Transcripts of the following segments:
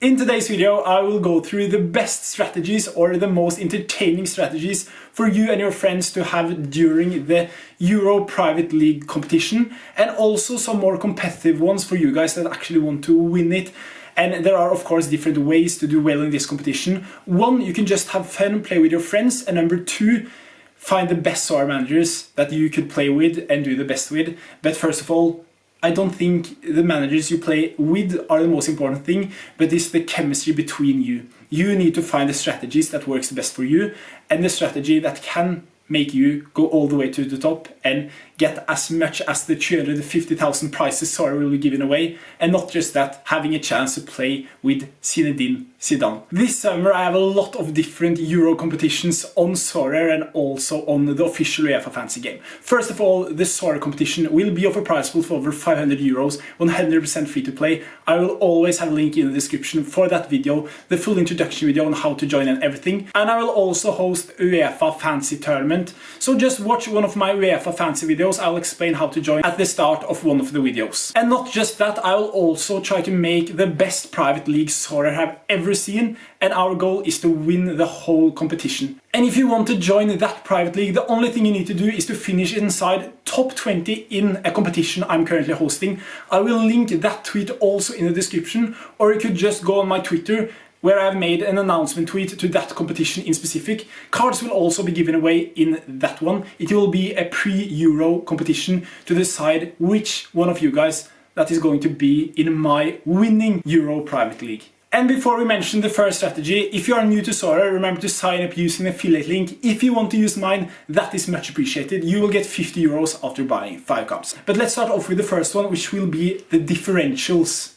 In today's video, I will go through the best strategies or the most entertaining strategies for you and your friends to have during the Euro Private League competition, and also some more competitive ones for you guys that actually want to win it. And there are of course different ways to do well in this competition. One, you can just have fun, play with your friends, and number two, find the best Sorare managers that you could play with and do the best with. But first of all, I don't think the managers you play with are the most important thing, but it's the chemistry between you. You need to find the strategies that works the best for you, and the strategy that can make you go all the way to the top and get as much as the 350,000 prizes Sorare will be giving away, and not just that, having a chance to play with Zinedine Zidane. This summer I have a lot of different Euro competitions on Sorare and also on the official UEFA fantasy game. First of all, the Sorare competition will be of a prize pool for over 500 euros, 100% free to play. I will always have a link in the description for that video, the full introduction video on how to join and everything. And I will also host UEFA fantasy tournament, so just watch one of my UEFA fantasy videos. I'll explain how to join at the start of one of the videos. And not just that, I will also try to make the best private league Sorare have ever seen, and our goal is to win the whole competition. And if you want to join that private league, the only thing you need to do is to finish inside top 20 in a competition I'm currently hosting. I will link that tweet also in the description, or you could just go on my Twitter, where I've made an announcement tweet to that competition in specific. Cards will also be given away in that one. It will be a pre-Euro competition to decide which one of you guys that is going to be in my winning Euro Private League. And before we mention the first strategy, if you are new to Sorare, remember to sign up using the affiliate link. If you want to use mine, that is much appreciated. You will get 50 euros after buying 5 cards. But let's start off with the first one, which will be the differentials.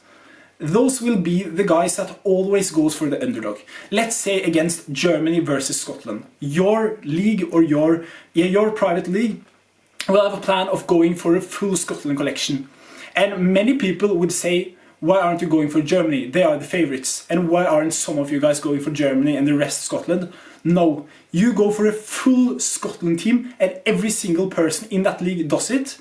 Those will be the guys that always goes for the underdog. Let's say against Germany versus Scotland. Your league or your private league will have a plan of going for a full Scotland collection. And many people would say, why aren't you going for Germany? They are the favorites. And why aren't some of you guys going for Germany and the rest Scotland? No, you go for a full Scotland team, and every single person in that league does it.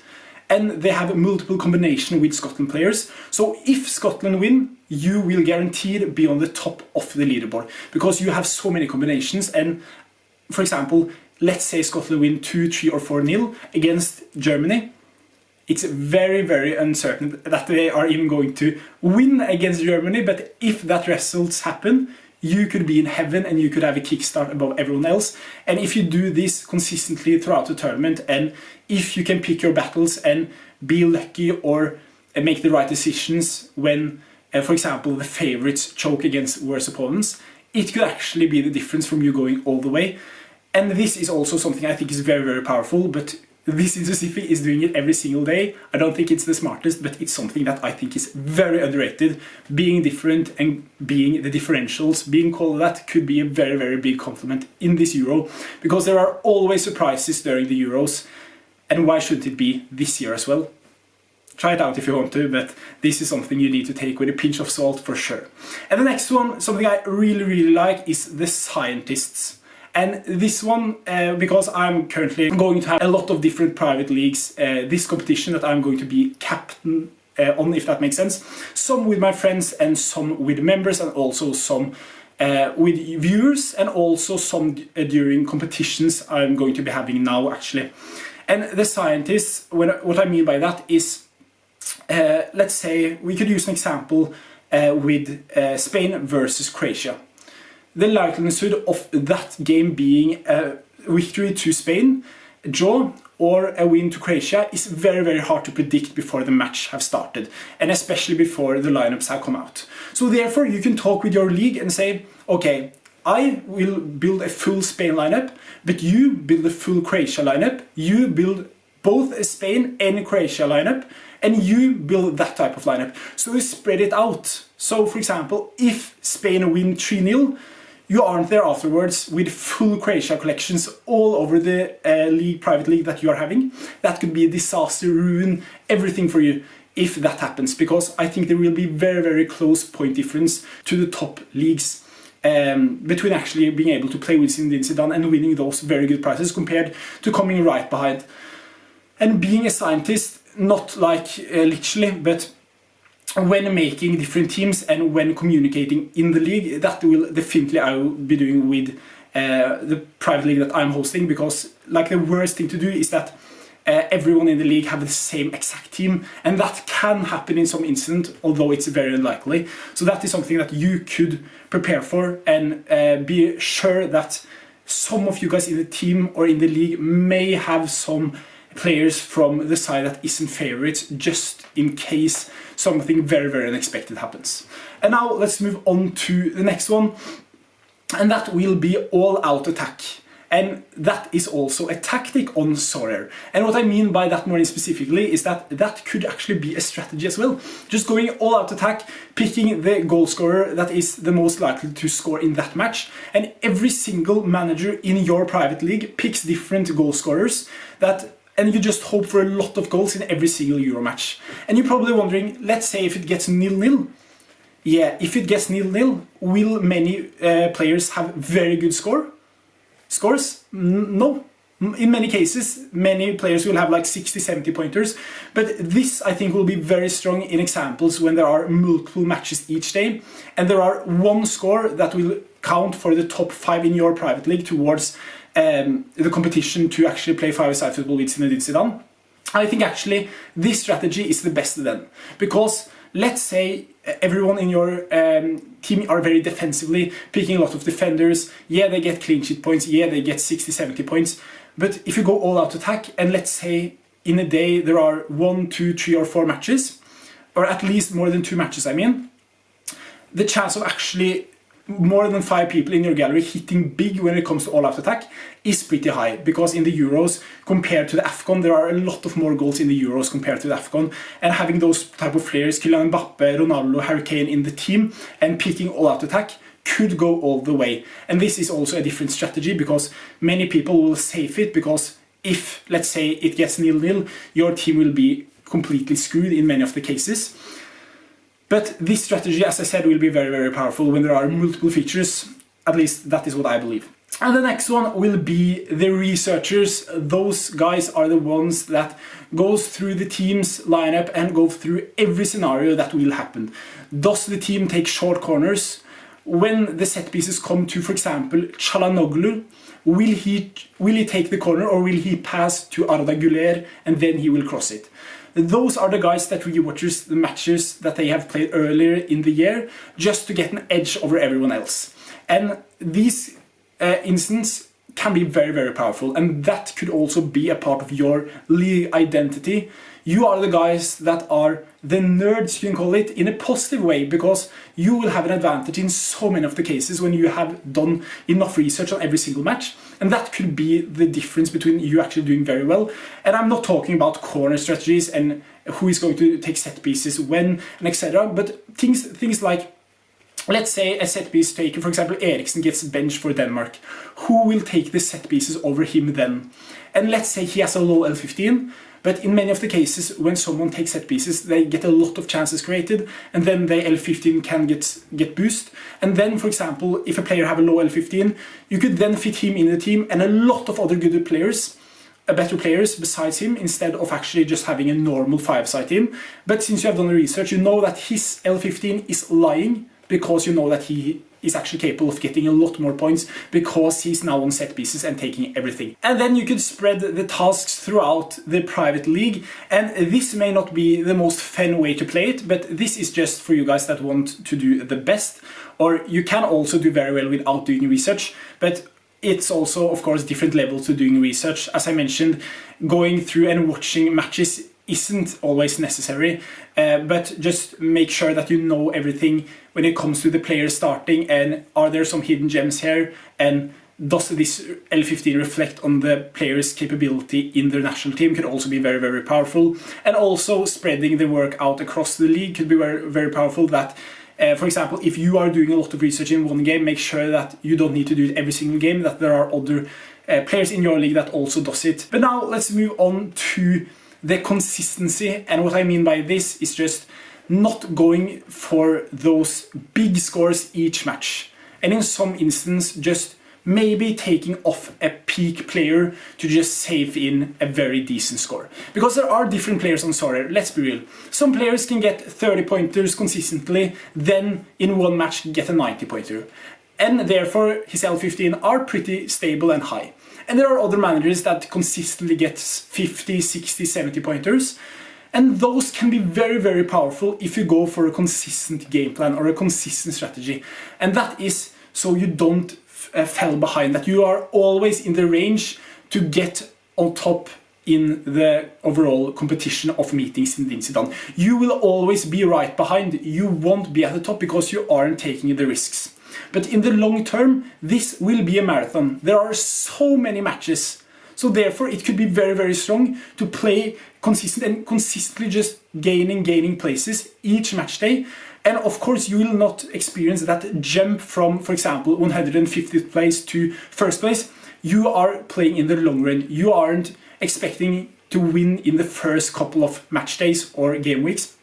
And they have a multiple combination with Scotland players. So if Scotland win, you will guaranteed be on the top of the leaderboard, because you have so many combinations. And for example, let's say Scotland win 2, 3 or 4-0 against Germany. It's very, very uncertain that they are even going to win against Germany, but if that results happen, you could be in heaven and you could have a kickstart above everyone else. And if you do this consistently throughout the tournament, and if you can pick your battles and be lucky or make the right decisions when, for example, the favorites choke against worse opponents, it could actually be the difference from you going all the way. And this is also something I think is very, very powerful, but this specific is doing it every single day. I don't think it's the smartest, but it's something that I think is very underrated. Being different and being the differentials, being called that, could be a very, very big compliment in this Euro, because there are always surprises during the Euros. And why shouldn't it be this year as well? Try it out if you want to, but this is something you need to take with a pinch of salt for sure. And the next one, something I really, really like, is the scientists. And this one, because I'm currently going to have a lot of different private leagues, this competition that I'm going to be captain on, if that makes sense. Some with my friends and some with members, and also some with viewers, and also some during competitions I'm going to be having now actually. And the scientists, what I mean by that is, let's say we could use an example with Spain versus Croatia. The likelihood of that game being a victory to Spain, a draw, or a win to Croatia is very, very hard to predict before the match have started, and especially before the lineups have come out. So therefore you can talk with your league and say, okay, I will build a full Spain lineup, but you build a full Croatia lineup, you build both a Spain and a Croatia lineup, and you build that type of lineup. So you spread it out. So for example, if Spain win 3-0, you aren't there afterwards with full Croatia collections all over the private league that you are having. That could be a disaster, ruin everything for you if that happens, because I think there will be very, very close point difference to the top leagues between actually being able to play with Zinedine Zidane and winning those very good prizes compared to coming right behind. And being a scientist, not like literally, but when making different teams and when communicating in the league. That will definitely I will be doing with the private league that I'm hosting, because like the worst thing to do is that everyone in the league have the same exact team, and that can happen in some instant, although it's very unlikely. So that is something that you could prepare for, and be sure that some of you guys in the team or in the league may have some players from the side that isn't favorites, just in case something very, very unexpected happens. And now let's move on to the next one, and that will be all-out attack. And that is also a tactic on Sorare. And what I mean by that more specifically is that that could actually be a strategy as well. Just going all out attack, picking the goal scorer that is the most likely to score in that match. And every single manager in your private league picks different goal scorers and you just hope for a lot of goals in every single Euro match. And you're probably wondering, let's say if it gets 0-0. Yeah, if it gets 0-0, will many players have very good scores? No. In many cases, many players will have like 60-70 pointers, but this I think will be very strong in examples when there are multiple matches each day, and there are one score that will count for the top 5 in your private league towards the competition to actually play 5-a-side football with Zinedine Zidane. I think actually this strategy is the best then, because let's say everyone in your team are very defensively, picking a lot of defenders. Yeah, they get clean sheet points. Yeah, they get 60-70 points. But if you go all out attack, and let's say in a day there are 1, 2, 3 or 4 matches, or at least more than 2 matches, I mean, the chance of actually more than 5 people in your gallery hitting big when it comes to all-out attack is pretty high, because in the Euros compared to the AFCON there are a lot of more goals in the Euros compared to the AFCON, and having those type of players, Kylian Mbappe, Ronaldo, Harry Kane in the team and picking all-out attack could go all the way. And this is also a different strategy, because many people will save it, because if, let's say, it gets 0-0, your team will be completely screwed in many of the cases. But this strategy, as I said, will be very, very powerful when there are multiple features. At least that is what I believe. And the next one will be the researchers. Those guys are the ones that goes through the team's lineup and go through every scenario that will happen. Does the team take short corners? When the set pieces come to, for example, Çalhanoğlu, will he take the corner, or will he pass to Arda Güler and then he will cross it? Those are the guys that rewatches the matches that they have played earlier in the year, just to get an edge over everyone else. And these instances can be very, very powerful, and that could also be a part of your league identity. You are the guys that are the nerds, you can call it, in a positive way, because you will have an advantage in so many of the cases when you have done enough research on every single match. And that could be the difference between you actually doing very well. And I'm not talking about corner strategies and who is going to take set pieces when and etc. But things like, let's say a set piece taker, for example, Eriksen gets benched for Denmark. Who will take the set pieces over him then? And let's say he has a low L15, but in many of the cases when someone takes set pieces, they get a lot of chances created, and then the L15 can get boost. And then, for example, if a player have a low L15, you could then fit him in the team and a lot of other good players, better players besides him, instead of actually just having a normal 5-side team. But since you have done the research, you know that his L15 is lying, because you know that he is actually capable of getting a lot more points, because he's now on set pieces and taking everything. And then you could spread the tasks throughout the private league, and this may not be the most fun way to play it, but this is just for you guys that want to do the best. Or you can also do very well without doing research, but it's also, of course, different levels to doing research. As I mentioned, going through and watching matches isn't always necessary, but just make sure that you know everything when it comes to the players starting, and are there some hidden gems here, and does this L15 reflect on the player's capability in their national team, could also be very, very powerful. And also spreading the work out across the league could be very, very powerful. That for example, if you are doing a lot of research in one game, make sure that you don't need to do it every single game, that there are other players in your league that also does it. But now let's move on to the consistency, and what I mean by this is just not going for those big scores each match, and in some instances just maybe taking off a peak player to just save in a very decent score. Because there are different players on Sorare, let's be real. Some players can get 30 pointers consistently, then in one match get a 90 pointer. And therefore his L15 are pretty stable and high. And there are other managers that consistently get 50, 60, 70 pointers. And those can be very, very powerful if you go for a consistent game plan or a consistent strategy. And that is so you don't fall behind, that you are always in the range to get on top in the overall competition of meetings in Dinsidan. You will always be right behind. You won't be at the top because you aren't taking the risks. But in the long term, this will be a marathon. There are so many matches. So therefore it could be very, very strong to play consistent and consistently just gaining places each match day. And of course you will not experience that jump from, for example, 150th place to first place. You are playing in the long run. You aren't expecting to win in the first couple of match days or game weeks.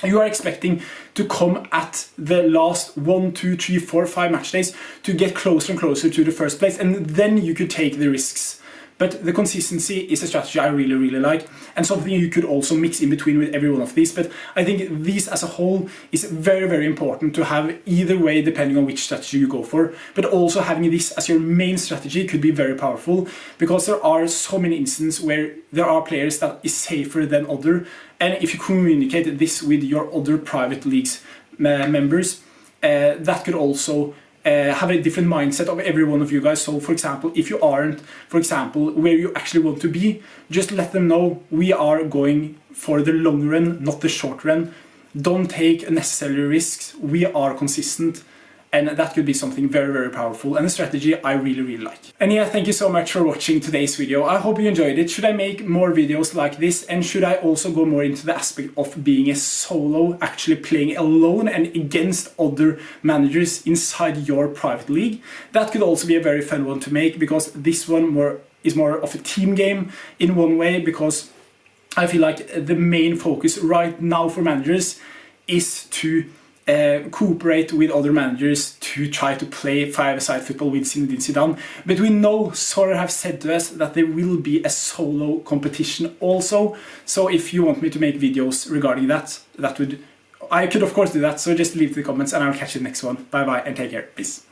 You are expecting to come at the last 1, 2, 3, 4, 5 match days to get closer and closer to the first place, and then you could take the risks. But the consistency is a strategy I really, really like, and something you could also mix in between with every one of these. But I think these as a whole is very, very important to have either way depending on which strategy you go for. But also having this as your main strategy could be very powerful, because there are so many instances where there are players that is safer than other. And if you communicate this with your other private leagues members, that could also have a different mindset of every one of you guys. So for example, if you aren't, for example, where you actually want to be, just let them know we are going for the long run, not the short run. Don't take unnecessary risks. We are consistent. And that could be something very, very powerful and a strategy I really, really like. And yeah, thank you so much for watching today's video. I hope you enjoyed it. Should I make more videos like this? And should I also go more into the aspect of being a solo, actually playing alone and against other managers inside your private league? That could also be a very fun one to make, because this one is more of a team game in one way, because I feel like the main focus right now for managers is to cooperate with other managers to try to play five-a-side football with Zinedine Zidane. But we know Sorare have said to us that there will be a solo competition also. So if you want me to make videos regarding that, I could of course do that. So just leave the comments and I'll catch you in the next one. Bye bye and take care. Peace.